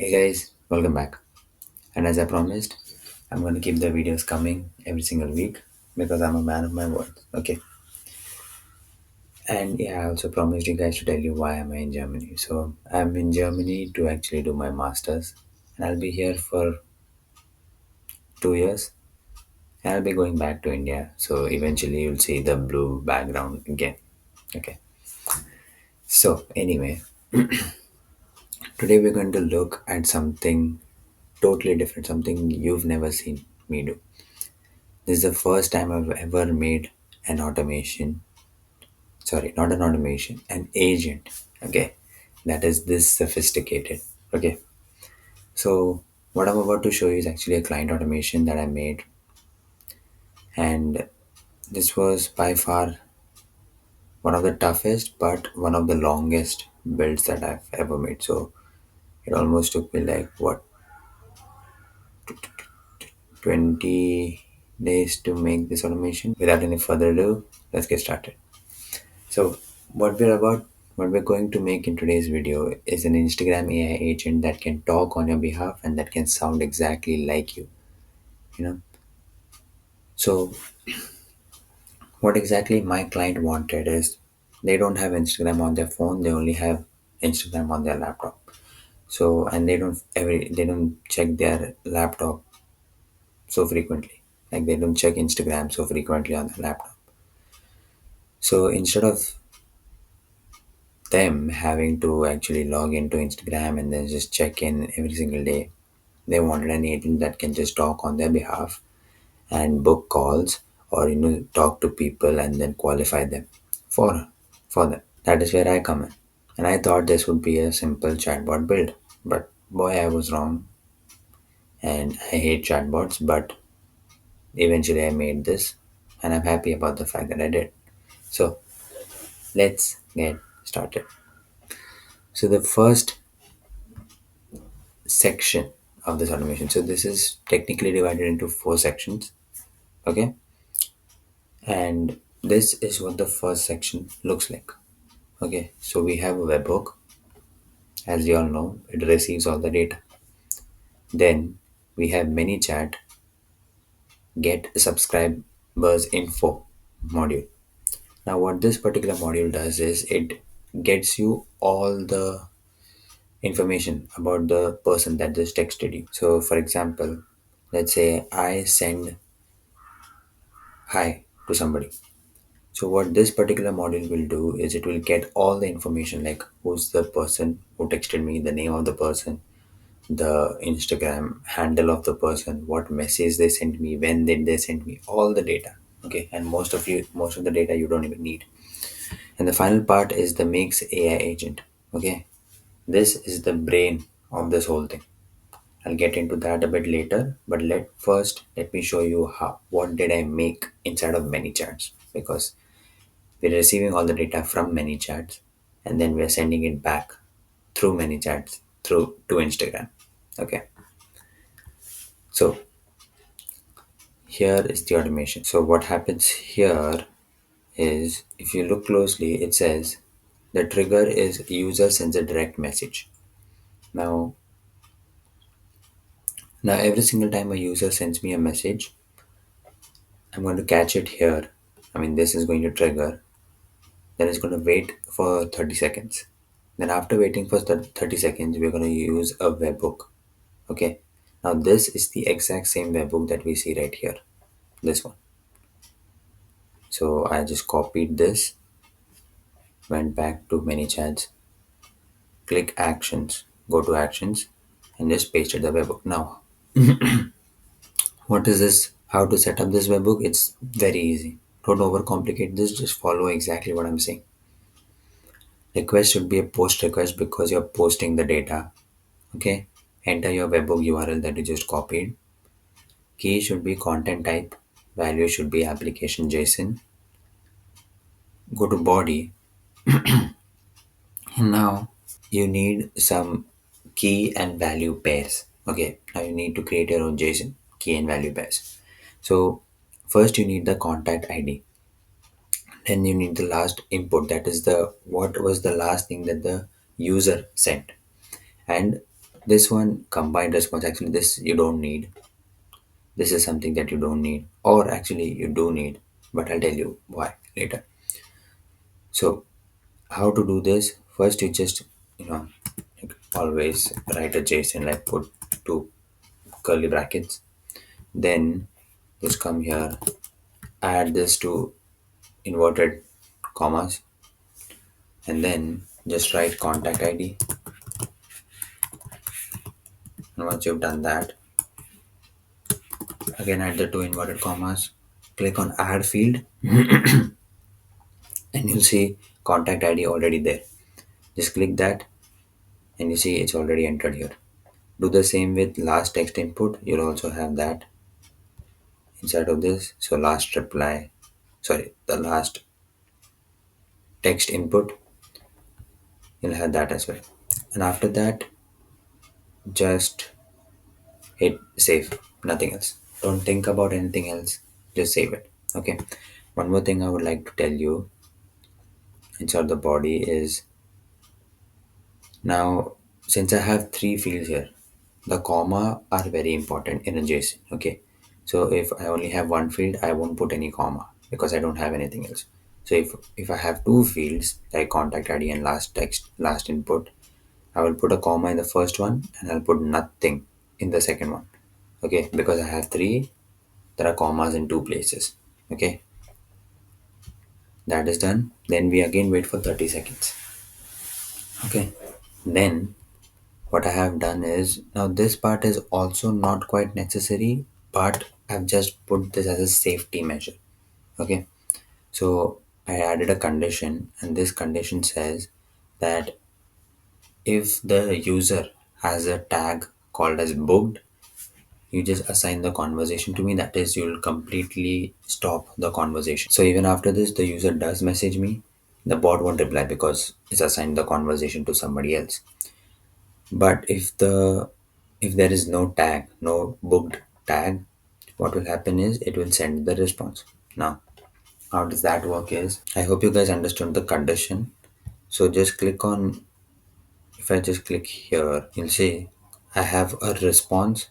Hey guys, welcome back. And as I promised, I'm going to keep the videos coming every single week because I'm a man of my word. Okay. And yeah, I also promised you guys to tell you why am I in Germany. So I'm in Germany to actually do my masters, and I'll be here for 2 years. And I'll be going back to India. So eventually you'll see the blue background again. Okay. So anyway, today we're going to look at something totally different, something you've never seen me do. This is the first time I've ever made an automation. Sorry, not an automation, an agent. Okay, that is this sophisticated. Okay, so what I'm about to show you is actually a client automation that I made, and this was by far one of the toughest, but one of the longest builds that I've ever made. So it almost took me like what 20 days to make this automation. Without any further ado, let's get started. So what we're going to make in today's video is an Instagram AI agent that can talk on your behalf and that can sound exactly like you, you know. So what exactly my client wanted is they don't have Instagram on their phone, they only have Instagram on their laptop. So and they don't check their laptop so frequently. Like they don't check Instagram so frequently on their laptop. So instead of them having to actually log into Instagram and then just check in every single day. They wanted an agent that can just talk on their behalf and book calls or talk to people and then qualify them for them. That is where I come in. And I thought this would be a simple chatbot build. But boy I was wrong and I hate chatbots, but eventually I made this and I'm happy about the fact that I did. So let's get started. So the first section of this automation. So this is technically divided into four sections. Okay. And this is what the first section looks like. Okay. So we have a webhook. As you all know, it receives all the data. Then we have ManyChat get subscribers info module. Now what this particular module does is it gets you all the information about the person that just texted you. So for example, let's say I send hi to somebody. So what this particular module will do is it will get all the information like who's the person who texted me, the name of the person, the Instagram handle of the person, what message they sent me, when did they send me, all the data. Okay, and most of the data you don't even need. And the final part is the makes AI agent. Okay, this is the brain of this whole thing. I'll get into that a bit later, but let me show you how what did I make inside of many charts because we're receiving all the data from ManyChats and then we're sending it back through ManyChats through to Instagram. Okay. So here is the automation. So what happens here is if you look closely, it says the trigger is user sends a direct message. Now now every single time a user sends me a message, I'm going to catch it here. I mean this is going to trigger. Then it's going to wait for 30 seconds. Then after waiting for 30 seconds, we're going to use a webhook. Okay. Now this is the exact same webhook that we see right here. This one. So I just copied this, went back to ManyChats, click actions, go to actions, and just pasted the webhook. Now, what is this? How to set up this webhook? It's very easy. Don't overcomplicate this, just follow exactly what I'm saying. Request should be a post request because you're posting the data. Okay. Enter your webhook URL that you just copied. Key should be content type. Value should be application JSON. Go to body. And now you need some key and value pairs. Okay, now you need to create your own JSON key and value pairs. So first you need the contact ID. Then you need the last input. That is the what was the last thing that the user sent. And This one combined response, actually this you don't need. This is something that you don't need, or actually you do need, but I'll tell you why later. So how to do this? First, you just, you know, like always write a JSON, like put two curly brackets. Then just come here, add this to inverted commas, and then just write contact ID. And once you've done that, again add the two inverted commas. Click on add field, and you'll see contact ID already there. Just click that, and you see it's already entered here. Do the same with last text input. You'll also have that inside of this. So last reply, sorry, the last text input, you'll have that as well. And after that, just hit save, nothing else. Don't think about anything else, just save it. Okay. One more thing I would like to tell you inside the body is, now since I have three fields here, the comma are very important in a JSON. Okay. So if I only have one field, I won't put any comma because I don't have anything else. So if I have two fields like contact ID and last text, last input, I will put a comma in the first one and I'll put nothing in the second one. Okay, because I have three, there are commas in two places. Okay, that is done. Then we again wait for 30 seconds. Okay, then what I have done is, now this part is also not quite necessary, but I've just put this as a safety measure. Okay, so I added a condition, and this condition says that if the user has a tag called as booked, you just assign the conversation to me. That is, you'll completely stop the conversation. So even after this, the user does message me, the bot won't reply because it's assigned the conversation to somebody else. But if there is no tag, no booked tag, what will happen is it will send the response. Now, how does that work is, I hope you guys understood the condition. So just click on, if I just click here, you'll see I have a response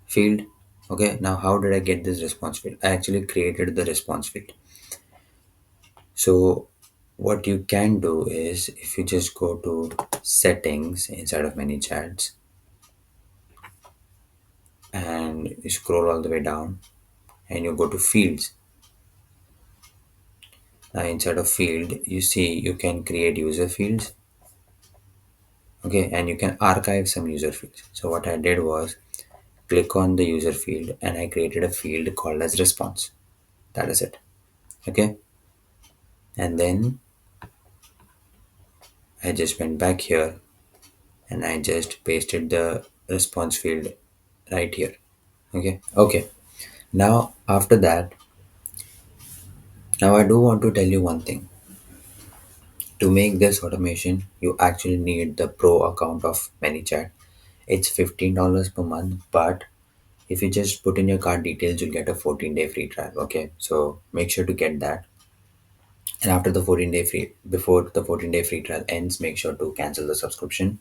field. Okay, now how did I get this response field? I actually created the response field. So what you can do is, if you just go to settings inside of many chats and you scroll all the way down and you go to fields. Now inside of field, you see you can create user fields. Okay, and you can archive some user fields. So what I did was click on the user field and I created a field called as response. That is it. Okay, and then I just went back here and I just pasted the response field right here. Okay, now after that, now I do want to tell you one thing. To make this automation, you actually need the pro account of ManyChat. It's $15 per month, but if you just put in your card details, you'll get a 14-day free trial. Okay, so make sure to get that. And after the 14-day free, before the 14-day free trial ends, make sure to cancel the subscription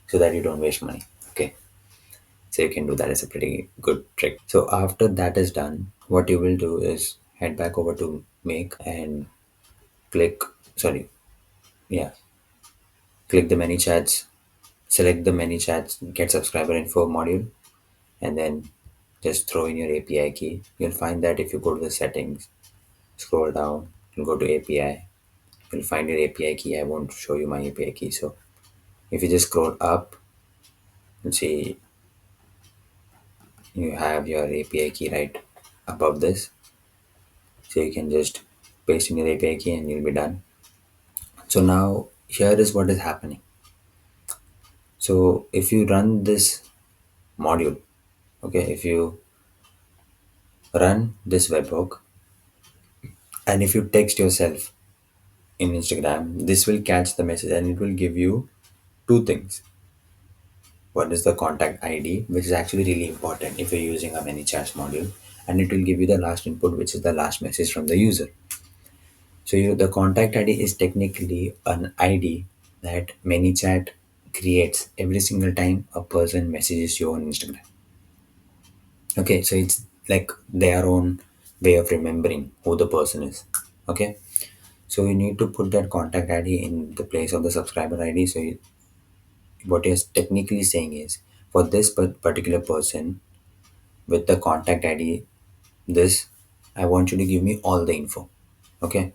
so that you don't waste money. Okay, so you can do that. It's a pretty good trick. So after that is done, what you will do is head back over to make and click, sorry, yeah, click the many chats, select the many chats, get subscriber info module, and then just throw in your API key. You'll find that if you go to the settings, scroll down, you'll go to API, you'll find your API key. I won't show you my API key. So if you just scroll up, you'll see you have your API key right above this. So you can just paste in your API key and you'll be done. So now here is what is happening. So if you run this module, okay, if you run this webhook and if you text yourself in Instagram, this will catch the message and it will give you two things. One is the contact ID, which is actually really important if you're using a ManyChats module, and it will give you the last input, which is the last message from the user. So the contact ID is technically an ID that ManyChat creates every single time a person messages you on Instagram. Okay, so it's like their own way of remembering who the person is. Okay, so you need to put that contact ID in the place of the subscriber ID. So what you're technically saying is, for this particular person with the contact ID, this, I want you to give me all the info. Okay,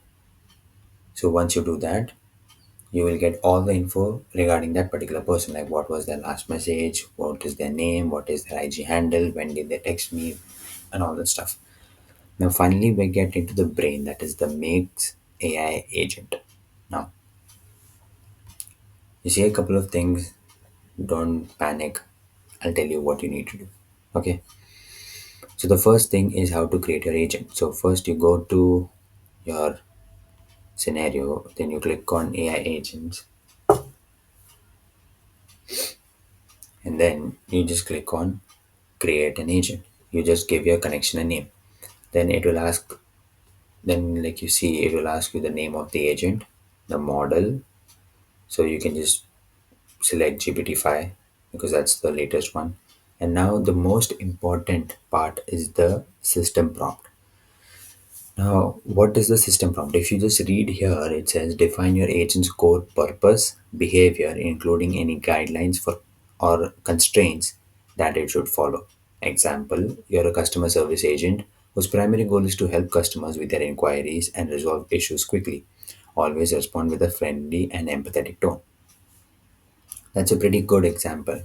so once you do that, you will get all the info regarding that particular person, like what was their last message, what is their name, what is their IG handle, when did they text me, and all that stuff. Now, finally, we get into the brain, that is the makes AI agent. Now, you see a couple of things, don't panic. I'll tell you what you need to do. Okay, so the first thing is how to create your agent. So, first, you go to your scenario, then you click on AI agents, and then you just click on create an agent. You just give your connection a name. Then it will ask, then, like you see, it will ask you the name of the agent, the model. So you can just select GPT-5 because that's the latest one. And now the most important part is the system prompt. Now, what is the system prompt? If you just read here, it says define your agent's core purpose, behavior, including any guidelines for or constraints that it should follow. Example, you're a customer service agent whose primary goal is to help customers with their inquiries and resolve issues quickly. Always respond with a friendly and empathetic tone. That's a pretty good example,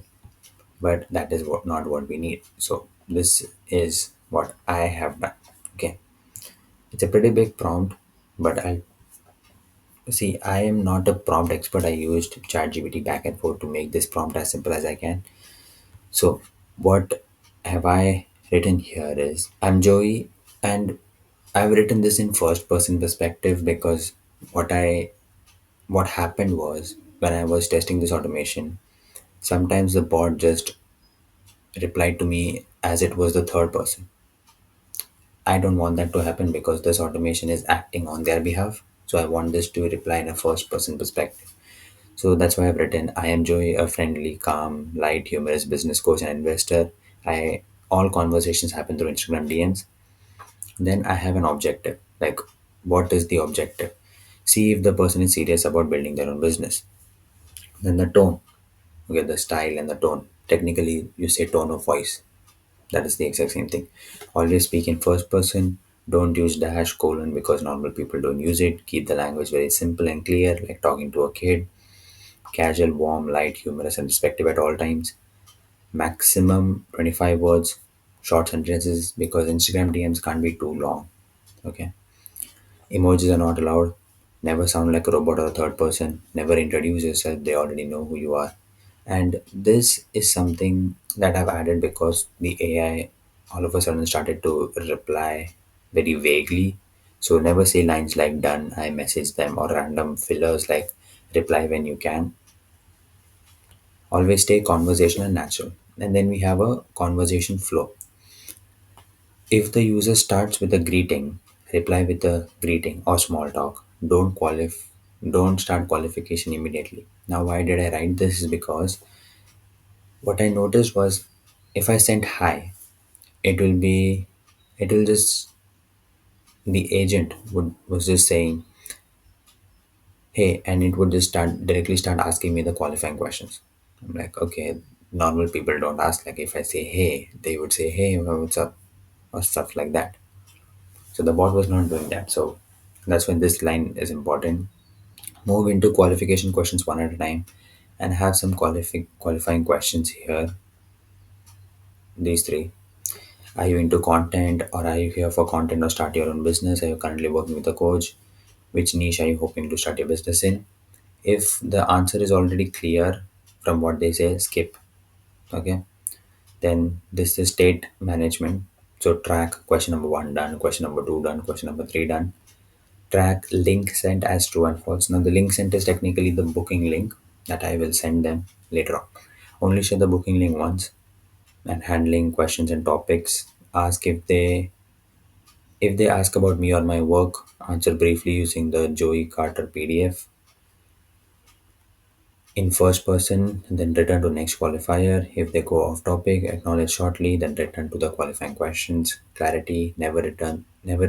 but that is not what we need. So this is what I have done. Okay, it's a pretty big prompt, but I see I am not a prompt expert. I used ChatGPT back and forth to make this prompt as simple as I can. So what have I written here is I'm Joey, and I've written this in first person perspective because what I what happened was when I was testing this automation, sometimes the bot just replied to me as it was the third person. I don't want that to happen because this automation is acting on their behalf. So I want this to reply in a first person perspective. So that's why I've written I am Joey, a friendly, calm, light, humorous business coach and investor. I all conversations happen through Instagram DMs. Then I have an objective. Like, what is the objective? See if the person is serious about building their own business. Then the tone. Okay, the style and the tone. Technically, you say tone of voice. That is the exact same thing. Always speak in first person. Don't use dash colon because normal people don't use it. Keep the language very simple and clear, like talking to a kid. Casual, warm, light, humorous, and respectful at all times. Maximum 25 words, short sentences because Instagram DMs can't be too long. Okay. Emojis are not allowed. Never sound like a robot or a third person. Never introduce yourself. They already know who you are. And this is something that I've added because the AI all of a sudden started to reply very vaguely. So never say lines like done, I message them, or random fillers like reply when you can. Always stay conversational and natural. And then we have a conversation flow. If the user starts with a greeting, reply with a greeting or small talk. Don't start qualification immediately. Now why did I write this is because what I noticed was if I sent hi, it will be it will just the agent would was just saying hey, and it would just start asking me the qualifying questions. I'm like, okay, normal people don't ask, like if I say hey, they would say hey, what's up, or stuff like that. So the bot was not doing that. So that's when this line is important. Move into qualification questions one at a time and have some qualifying questions here. These three. Are you into content, or are you here for content or start your own business? Are you currently working with a coach? Which niche are you hoping to start your business in? If the answer is already clear from what they say, skip. Okay. Then this is state management. So track question number one done, question number two done, question number three done. Track link sent as true and false. Now the link sent is technically the booking link that I will send them later on. Only share the booking link once. And handling questions and topics. Ask if they ask about me or my work, answer briefly using the Joey Carter PDF. in first person, then return to next qualifier. If they go off topic, acknowledge shortly, then return to the qualifying questions. Clarity, never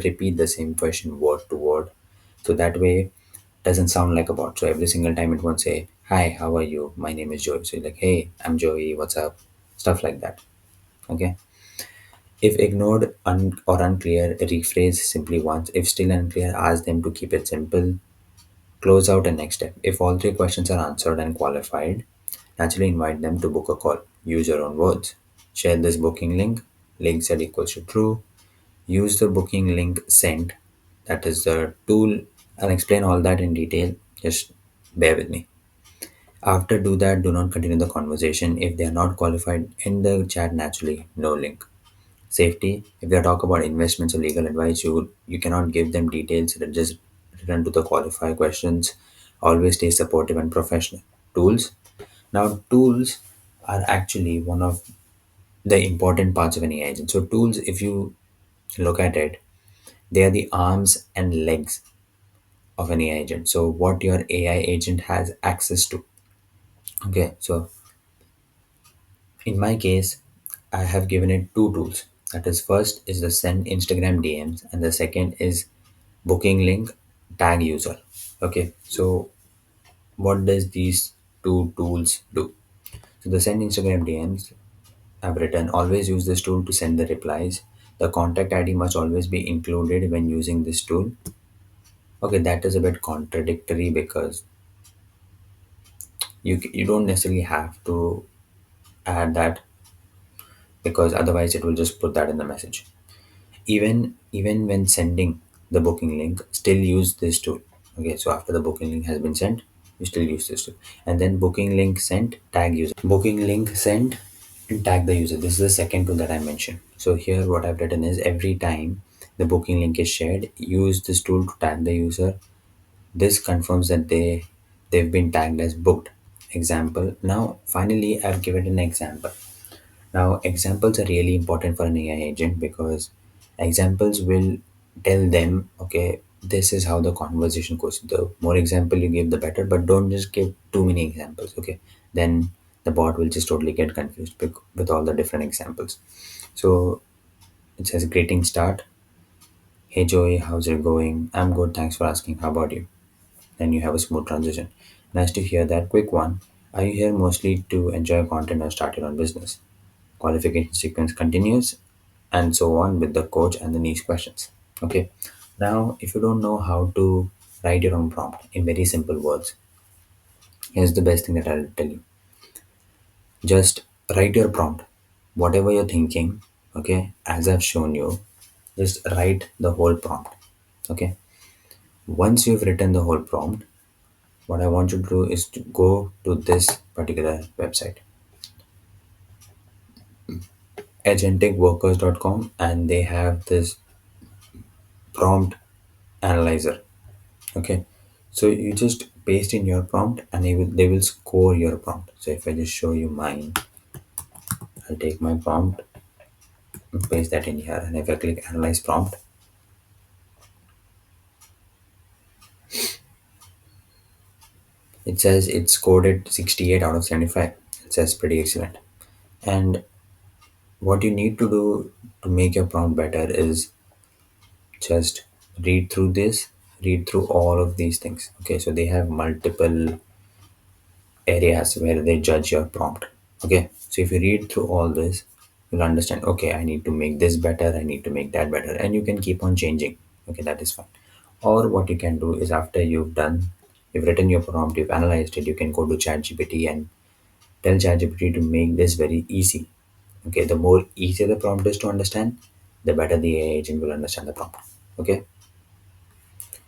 repeat the same question word to word. So that way doesn't sound like a bot. So every single time it won't say, "Hi, how are you? My name is Joey." So you're like, "Hey, I'm Joey, what's up?" Stuff like that. Okay. If ignored or unclear, rephrase simply once. If still unclear, ask them to keep it simple. Close out and next step. If all three questions are answered and qualified, naturally invite them to book a call. Use your own words. Share this booking link. Link set equals to true. Use the booking link sent. That is the tool. I'll explain all that in detail. Just bear with me. After do that, do not continue the conversation. If they are not qualified, in the chat naturally, no link. Safety. If they talk about investments or legal advice, you cannot give them details. Just return to the qualified questions. Always stay supportive and professional. Tools. Now, tools are actually one of the important parts of any agent. So, tools, if you look at it, they are the arms and legs of any agent. So, what your AI agent has access to. Okay, so in my case, I have given it two tools. That is, first is the send Instagram DMs, and the second is booking link tag user. Okay, so what does these two tools do? So the send Instagram DMs, I've written always use this tool to send the replies. The contact ID must always be included when using this tool. Okay, that is a bit contradictory because you don't necessarily have to add that, because otherwise it will just put that in the message. Even when sending the booking link, still use this tool. Okay, so after the booking link has been sent, you still use this tool. And then booking link sent, tag user. Booking link sent and tag the user. This is the second tool that I mentioned. So here what I've written is every time the booking link is shared, use this tool to tag the user. This confirms that they've been tagged as booked. Example. Now finally I've given an example. Now, examples are really important for an AI agent because examples will tell them, okay, this is how the conversation goes. The more example you give, the better, but don't just give too many examples, okay? Then the bot will just totally get confused with all the different examples. So it says, greeting start. Hey Joey, how's it going? I'm good, thanks for asking. How about you? Then you have a smooth transition. Nice to hear that. Quick one. Are you here mostly to enjoy content or start your own business? Qualification sequence continues, and so on with the coach and the niche questions. Okay, now if you don't know how to write your own prompt in very simple words, here's the best thing that I'll tell you. Just write your prompt, whatever you're thinking. Okay, as I've shown you, just write the whole prompt. Okay, once you've written the whole prompt, what I want you to do is to go to this particular website, agenticworkers.com, and they have this prompt analyzer. Okay, so you just paste in your prompt and they will score your prompt. So if I just show you mine, I'll take my prompt and paste that in here, and if I click analyze prompt, it says it's scored at 68 out of 75. It says pretty excellent. And what you need to do to make your prompt better is just read through this, read through all of these things. Okay, so they have multiple areas where they judge your prompt. Okay, so if you read through all this, you'll understand, okay, I need to make this better, I need to make that better, and you can keep on changing. Okay, that is fine. Or what you can do is, after you've written your prompt, you've analyzed it, you can go to ChatGPT and tell ChatGPT to make this very easy. Okay, the more easier the prompt is to understand, the better the AI agent will understand the prompt. Okay,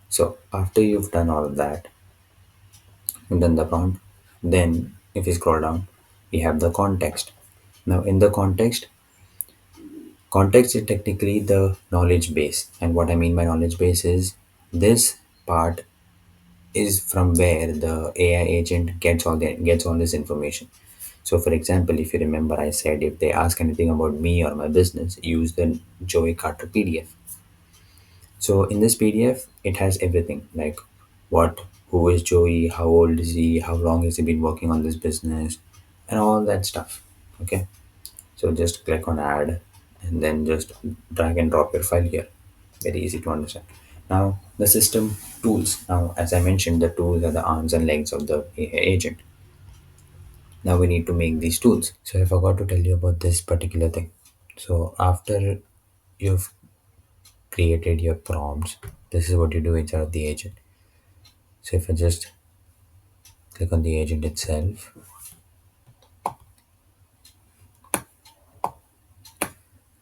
so after you've done all of that, you've done the prompt, then if you scroll down, we have the context. Now, in the context is technically the knowledge base. And what I mean by knowledge base is this part is from where the AI agent gets all this information. So, for example, if you remember, I said if they ask anything about me or my business, use the Joey Carter PDF. So in this PDF, it has everything like what who is Joey, how old is he, how long has he been working on this business, and all that stuff. Okay, so just click on add and then just drag and drop your file here. Very easy to understand. Now the system tools. Now, as I mentioned, the tools are the arms and legs of the agent. Now we need to make these tools. So I forgot to tell you about this particular thing. So after you've created your prompts, this is what you do inside of the agent. So if I just click on the agent itself,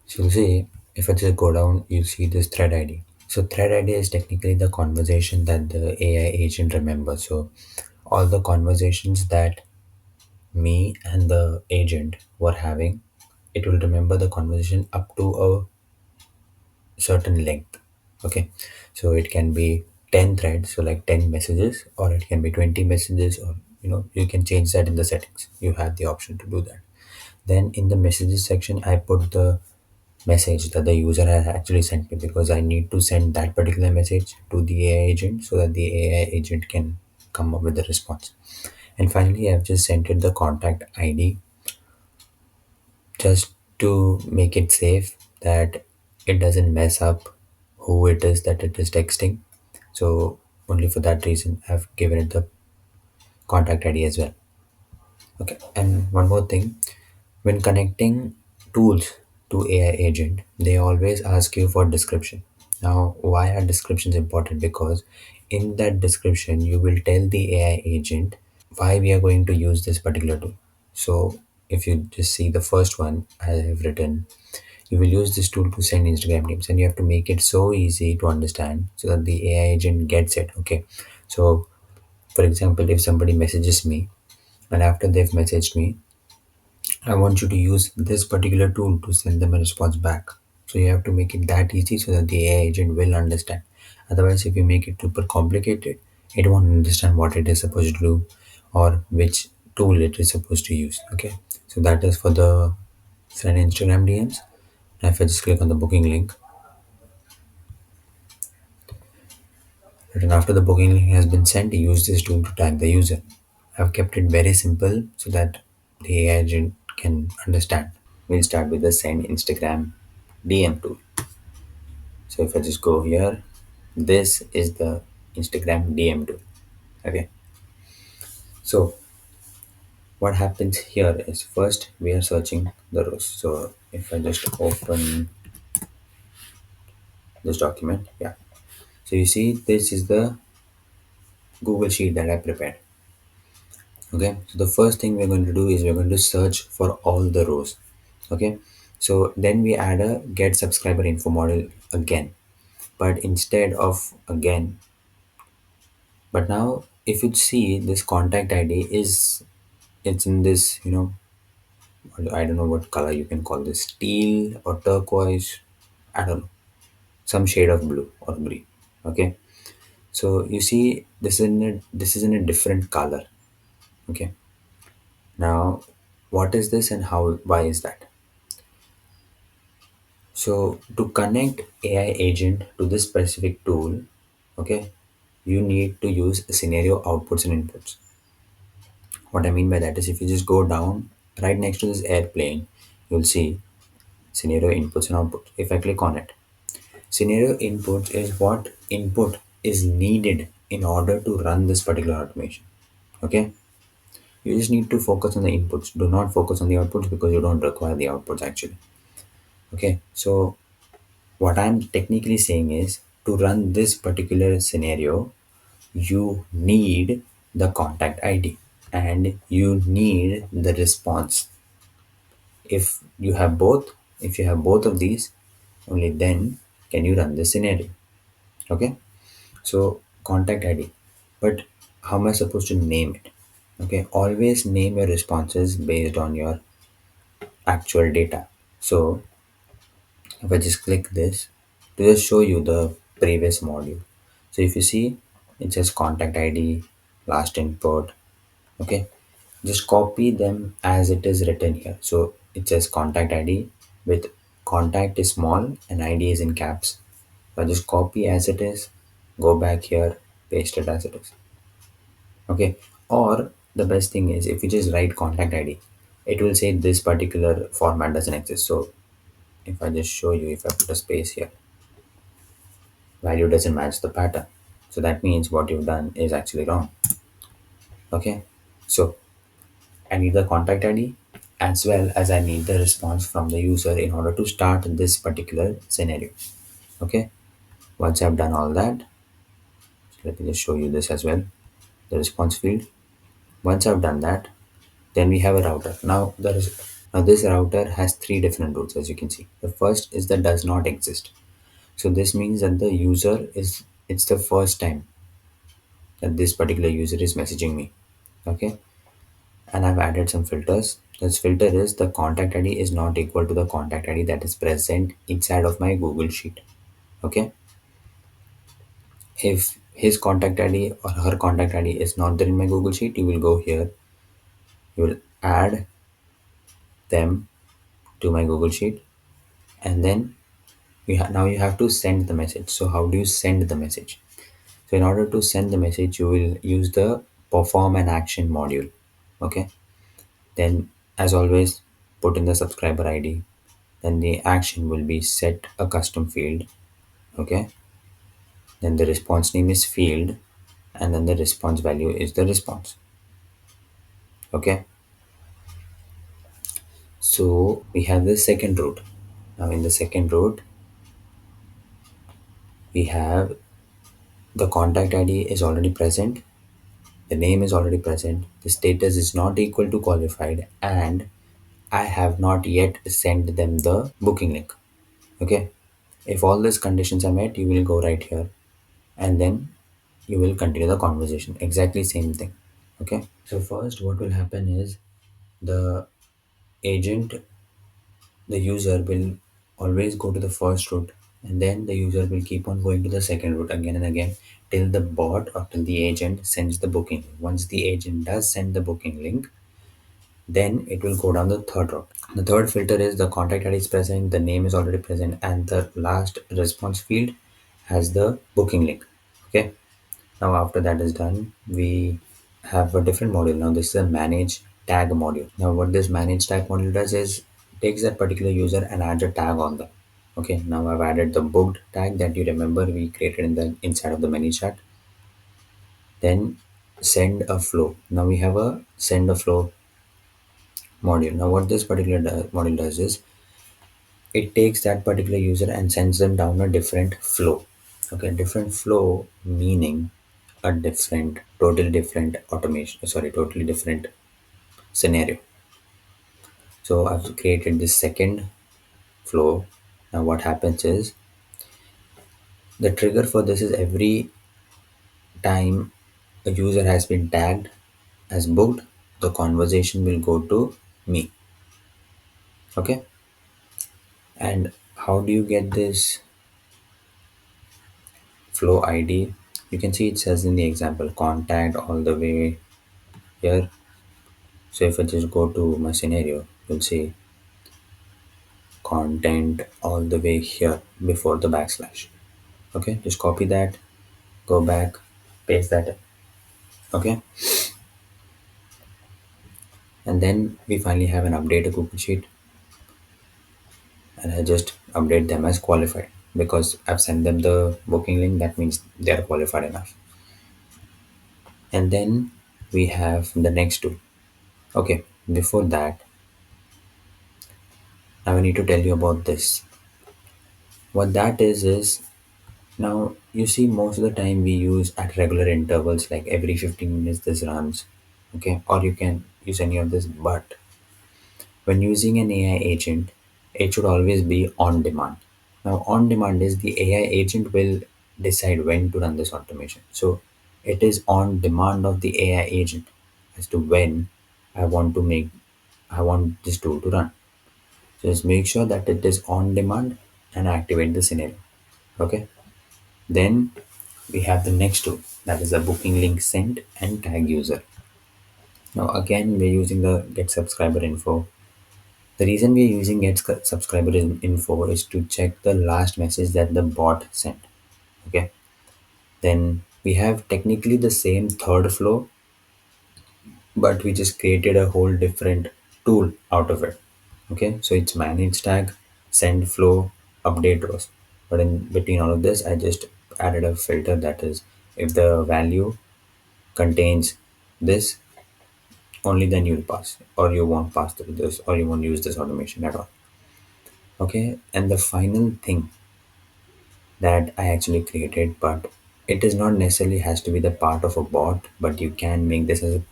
so you'll see, if I just go down, you'll see this thread ID. So thread ID is technically the conversation that the AI agent remembers. So all the conversations that me and the agent were having, it will remember the conversation up to a certain length. Okay, so it can be 10 threads, so like 10 messages, or it can be 20 messages, or you can change that in the settings. You have the option to do that. Then in the messages section, I put the message that the user has actually sent me, because I need to send that particular message to the AI agent so that the AI agent can come up with the response. And finally, I've just sent it the contact ID, just to make it safe, that it doesn't mess up who it is that it is texting. So only for that reason I've given it the contact ID as well. Okay, and one more thing, when connecting tools to AI agent, they always ask you for description. Now, why are descriptions important? Because in that description you will tell the AI agent why we are going to use this particular tool. So if you just see the first one I have written, you will use this tool to send Instagram names, and you have to make it so easy to understand so that the AI agent gets it. Okay, so for example, if somebody messages me, and after they've messaged me, I want you to use this particular tool to send them a response back. So you have to make it that easy so that the AI agent will understand. Otherwise, if you make it super complicated, it won't understand what it is supposed to do or which tool it is supposed to use. Okay, so that is for the send Instagram DMs. And if I just click on the booking link, and after the booking link has been sent, use this tool to tag the user. I've kept it very simple so that the AI agent can understand. We'll start with the send Instagram DM tool. So if I just go here, this is the Instagram DM tool. Okay. So what happens here is, first we are searching the rows. So if I just open this document, yeah. So you see, this is the Google Sheet that I prepared. Okay, so the first thing we're going to do is we're going to search for all the rows. Okay, so then we add a get subscriber info model again, but instead of again, but now if you see, this contact ID is, it's in this, I don't know what color you can call this, steel or turquoise, I don't know, some shade of blue or green. Okay, so you see, this is in a different color. Okay, now what is this and how, why is that? So to connect AI agent to this specific tool, okay, you need to use scenario outputs and inputs. What I mean by that is, if you just go down right next to this airplane, you'll see scenario inputs and outputs. If I click on it, scenario inputs is what input is needed in order to run this particular automation. Okay, you just need to focus on the inputs. Do not focus on the outputs because you don't require the outputs actually. Okay, so what I'm technically saying is, to run this particular scenario, you need the contact ID and you need the response. If you have both, if you have both of these, only then can you run this scenario. Okay, so contact ID, but how am I supposed to name it? Okay, always name your responses based on your actual data. So if I just click this to just show you the previous module. So if you see, it says contact ID, last input. Okay, just copy them as it is written here. So it says contact ID with contact is small and ID is in caps. So I just copy as it is, go back here, paste it as it is. Okay. Or the best thing is if you just write contact ID, it will say this particular format doesn't exist. So if I just show you, if I put a space here, value doesn't match the pattern. So that means what you've done is actually wrong. Okay. So I need the contact ID as well as I need the response from the user in order to start this particular scenario. Okay. Once I've done all that, let me just show you this as well. The response field. Once I've done that, then we have a router. Now this router has three different routes as you can see. The first is the does not exist. So this means that the user is it's the first time that this particular user is messaging me. Okay. And I've added some filters. This filter is the contact ID is not equal to the contact ID that is present inside of my Google Sheet. Okay. If his contact ID or her contact ID is not there in my Google Sheet, you will go here, you will add them to my Google Sheet, and then now you have to send the message. So how do you send the message? So in order to send the message, you will use the perform an action module. Okay. Then as always, put in the subscriber ID. Then the action will be set a custom field. Okay. Then the response name is field, and then the response value is the response. Okay. So we have the second route. Now in the second route, we have the contact ID is already present, the name is already present, the status is not equal to qualified, and I have not yet sent them the booking link. Okay. If all these conditions are met, you will go right here and then you will continue the conversation. Exactly same thing. Okay. So first what will happen is the agent, the user will always go to the first route, and then the user will keep on going to the second route again and again till the bot or till the agent sends the booking. Once the agent does send the booking link, then it will go down the third route. The third filter is the contact ID is present, the name is already present, and the last response field has the booking link. Okay. Now after that is done, we have a different module. Now this is a manage tag module. Now what this manage tag module does is takes that particular user and adds a tag on them. Okay, now I've added the booked tag that you remember we created in the inside of the menu chat. Then send a flow. Now we have a send a flow module. Now what this particular module does is it takes that particular user and sends them down a different flow. Okay, different flow meaning a different, totally different automation, sorry, totally different scenario. So I've created this second flow. Now what happens is the trigger for this is every time a user has been tagged as booked, the conversation will go to me. Okay. And how do you get this flow ID? You can see it says in the example contact all the way here. So if I just go to my scenario, you'll see content all the way here before the backslash. Okay, just copy that, go back, paste that. Okay, and then we finally have an update a Google Sheet, and I just update them as qualified because I've sent them the booking link. That means they are qualified enough. And then we have the next two. Okay, before that, now I need to tell you about this. What that is now you see most of the time we use at regular intervals like every 15 minutes this runs. Okay, or you can use any of this, but when using an AI agent, it should always be on demand. Now, on demand is the AI agent will decide when to run this automation. So, it is on demand of the AI agent as to when I want to make, I want this tool to run. So, just make sure that it is on demand and activate the scenario. Okay. Then we have the next two, that is the booking link sent and tag user. Now, again, we're using the get subscriber info. The reason we are using subscriber info is to check the last message that the bot sent. Okay. Then we have technically the same third flow, but we just created a whole different tool out of it. Okay, so it's manage tag, send flow, update rows. But in between all of this, I just added a filter that is, if the value contains this, only then you'll pass, or you won't pass through this, or you won't use this automation at all. Okay, and the final thing that I actually created, but it does not necessarily has to be the part of a bot, but you can make this as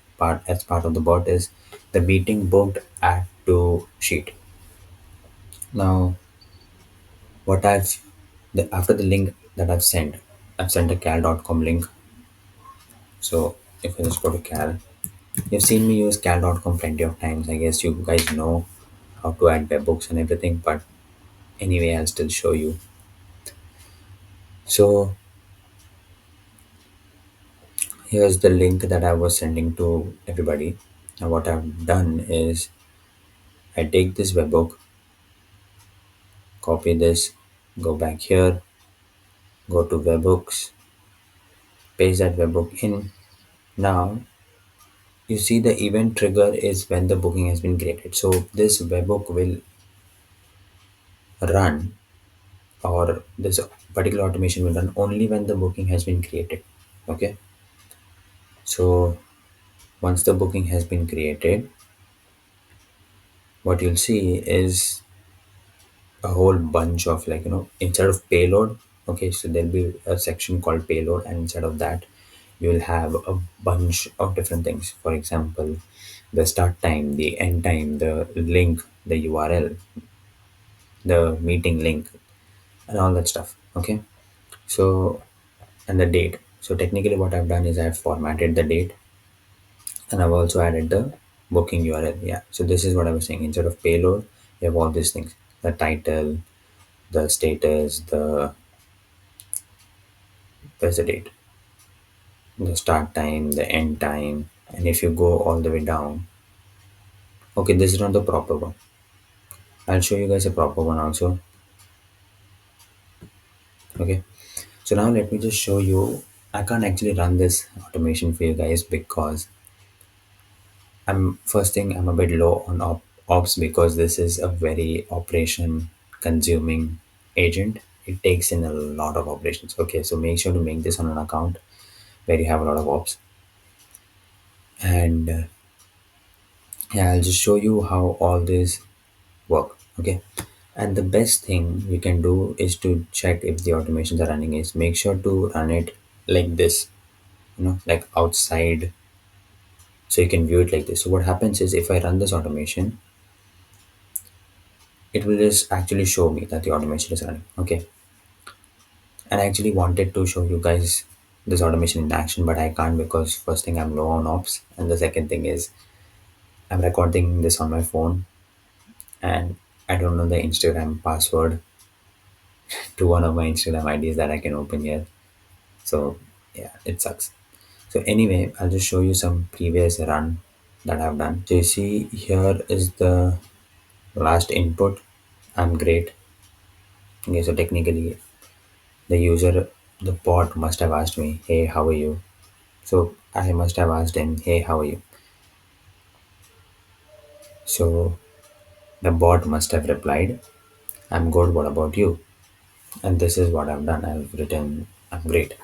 part of the bot is the meeting booked add to sheet. Now, what after the link that I've sent a cal.com link. So if I just go to cal, you've seen me use cal.com plenty of times. I guess you guys know how to add webhooks and everything, but anyway, I'll still show you. So here's the link that I was sending to everybody. Now what I've done is I take this webhook, copy this, go back here, go to webhooks, paste that webhook in. Now you see the event trigger is when the booking has been created. So this webhook will run, or this particular automation will run only when the booking has been created. Okay. So once the booking has been created, what you'll see is a whole bunch of, like, instead of payload. Okay, so there'll be a section called payload, and inside of that you'll have a bunch of different things. For example, the start time, the end time, the link, the URL, the meeting link, and all that stuff. Okay, so, and the date. So technically what I've done is I've formatted the date, and I've also added the booking URL. Yeah, so this is what I was saying. Instead of payload, you have all these things: the title, the status, there's the date, the start time, the end time, and if you go all the way down. Okay, this is not the proper one. I'll show you guys a proper one also. Okay, so now let me just show you. I can't actually run this automation for you guys because I'm a bit low on ops, because this is a very operation consuming agent. It takes in a lot of operations. Okay, so make sure to make this on an account where you have a lot of ops. And yeah, I'll just show you how all this work. Okay, and the best thing you can do is to check if the automations are running is make sure to run it like this, like outside, so you can view it like this. So what happens is if I run this automation, it will just actually show me that the automation is running. Okay, and I actually wanted to show you guys this automation in action, but I can't because first thing, I'm low on ops, and the second thing is I'm recording this on my phone, and I don't know the Instagram password to one of my Instagram IDs that I can open here. So yeah, it sucks. So anyway, I'll just show you some previous run that I've done. So you see here is the last input. I'm great. Okay, so technically the user, the bot must have asked me, hey, how are you? So I must have asked him, hey, how are you? So the bot must have replied, I'm good, what about you? And this is what I've done. I've written, I'm great.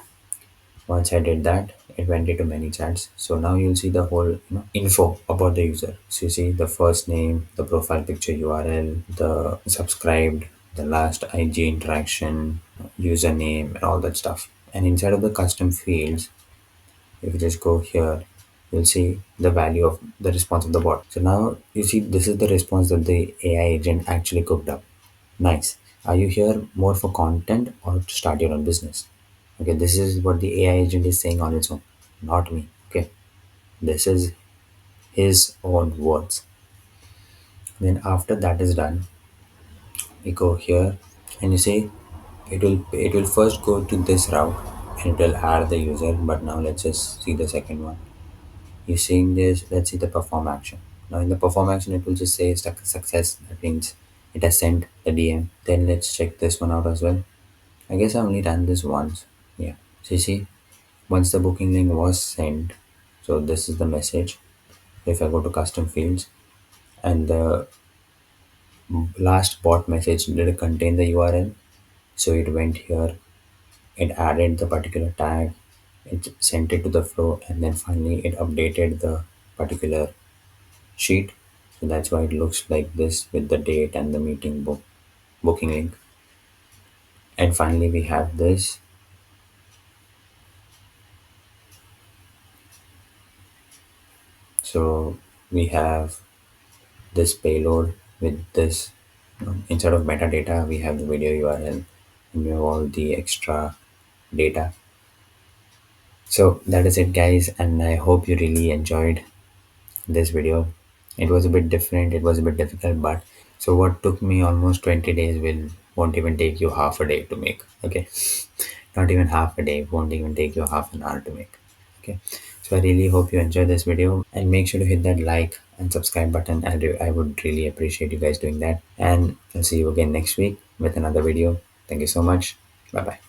Once I did that, it went into many chats. So now you'll see the whole, info about the user. So you see the first name, the profile picture URL, the subscribed, the last IG interaction, username, and all that stuff. And inside of the custom fields, if you just go here, you'll see the value of the response of the bot. So now you see this is the response that the AI agent actually cooked up. Nice. Are you here more for content or to start your own business? Okay, this is what the AI agent is saying on its own, not me. Okay, this is his own words. Then after that is done, we go here, and you see it will first go to this route, and it will add the user. But now let's just see the second one. You're seeing this, let's see the perform action. Now in the perform action, it will just say success. That means it has sent the DM. Then let's check this one out as well. I guess I only ran this once. Yeah. So you see, once the booking link was sent, so this is the message. If I go to custom fields, and the last bot message did contain the URL, so it went here, it added the particular tag, it sent it to the flow, and then finally it updated the particular sheet. So that's why it looks like this with the date and the meeting booking link. And finally we have this. So we have this payload with this, instead of metadata we have the video URL, and we have all the extra data. So that is it guys, and I hope you really enjoyed this video. It was a bit different, it was a bit difficult, but so what took me almost 20 days won't even take you half a day to make. Okay, not even half a day, won't even take you half an hour to make. Okay, so I really hope you enjoyed this video, and make sure to hit that like and subscribe button. I would really appreciate you guys doing that, and I'll see you again next week with another video. Thank you so much. Bye bye.